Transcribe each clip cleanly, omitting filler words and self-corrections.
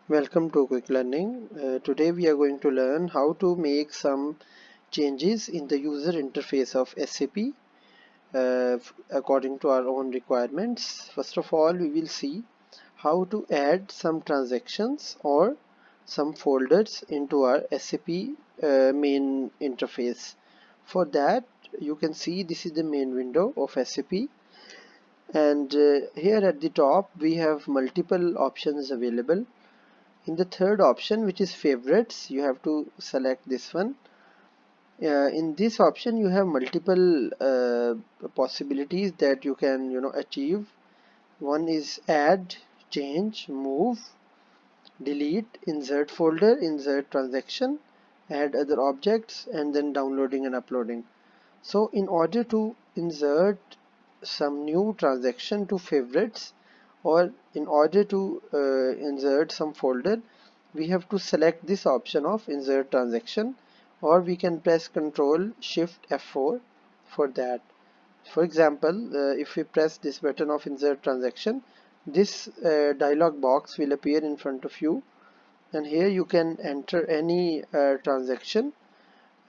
Welcome to Quick Learning. Today we are going to learn how to make some changes in the user interface of SAP according to our own requirements. First of all, we will see how to add some transactions or some folders into our SAP main interface. For that, you can see this is the main window of SAP, and here at the top we have multiple options available. In the third option, which is favorites, you have to select this one. In this option you have multiple possibilities that you can achieve. One is add, change, move, delete, insert folder, insert transaction, add other objects, and then downloading and uploading. So in order to insert some new transaction to favorites, or in order to insert some folder, we have to select this option of insert transaction, or we can press Ctrl Shift F4 for that. For example, if we press this button of insert transaction, this dialog box will appear in front of you, and here you can enter any transaction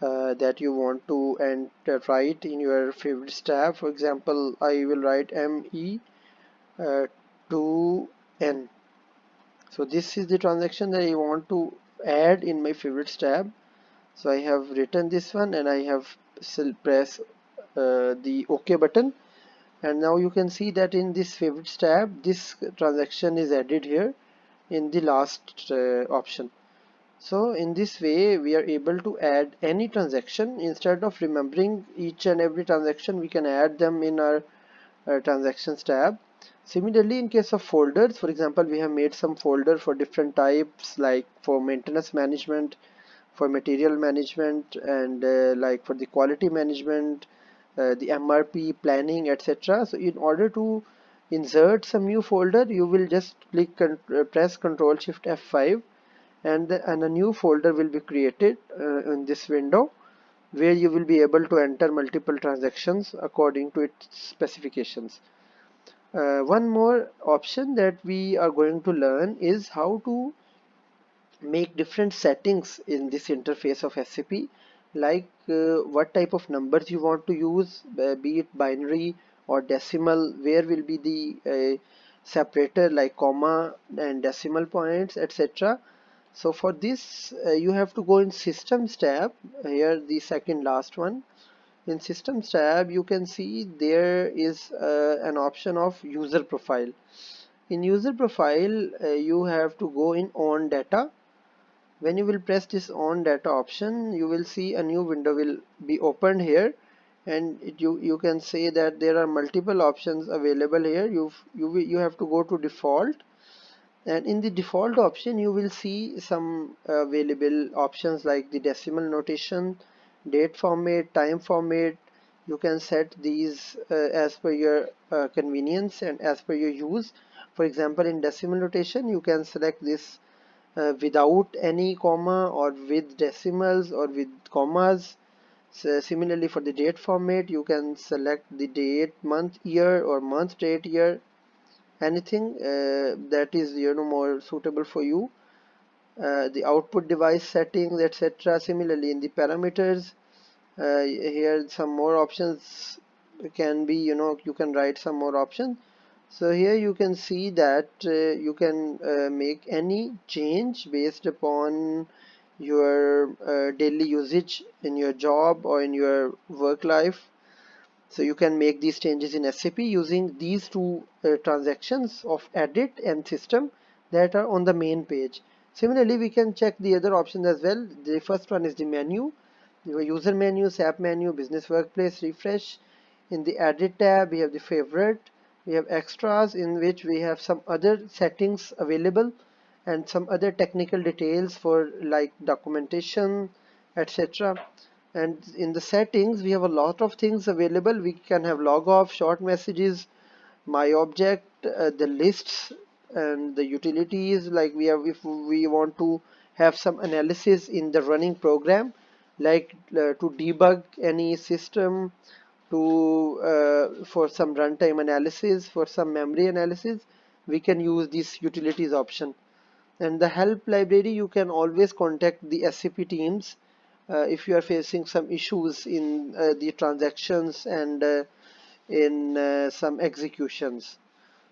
that you want to write in your favorites tab. For example, I will write ME to N. So this is the transaction that I want to add in my favorites tab. So I have written this one and I have press the OK button, and now you can see that in this favorites tab this transaction is added here in the last option. So in this way we are able to add any transaction. Instead of remembering each and every transaction, we can add them in our transactions tab. Similarly, in case of folders, for example, we have made some folder for different types, like for maintenance management, for material management, and like for the quality management, the MRP planning, etc. So in order to insert some new folder, you will just press Ctrl Shift F5, and a new folder will be created in this window, where you will be able to enter multiple transactions according to its specifications. One more option that we are going to learn is how to make different settings in this interface of SAP, like what type of numbers you want to use, be it binary or decimal, where will be the separator like comma and decimal points, etc. So for this you have to go in Systems tab. Here the second last one. In Systems tab you can see there is an option of user profile. In user profile you have to go in on data. When you will press this on data option, you will see a new window will be opened here, and you can say that there are multiple options available here. You have to go to default, and in the default option you will see some available options like the decimal notation, date format, time format. You can set these as per your convenience and as per your use. For example, in decimal notation you can select this without any comma, or with decimals, or with commas. So similarly, for the date format you can select the date, month, year, or month, date, year, anything that is more suitable for you. The output device settings, etc. Similarly, in the parameters, here some more options can be, you can write some more options. So here you can see that you can make any change based upon your daily usage in your job or in your work life. So you can make these changes in SAP using these two transactions of edit and system that are on the main page. Similarly, we can check the other options as well. The first one is the menu, your user menu, SAP menu, business workplace, refresh. In the edit tab we have the favorite, we have extras, in which we have some other settings available and some other technical details for like documentation, etc. And in the settings we have a lot of things available. We can have log off, short messages, my object, the lists, and the utilities. Like we have, if we want to have some analysis in the running program, like to debug any system, to for some runtime analysis, for some memory analysis, we can use this utilities option. And the help library, you can always contact the SAP teams if you are facing some issues in the transactions and in some executions.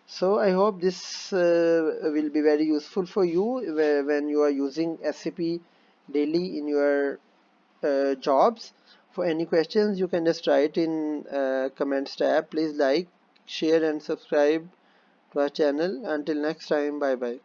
So I hope this will be very useful for you when you are using SAP daily in your jobs. For any questions, you can just write in comments tab. Please like, share and subscribe to our channel. Until next time, bye bye.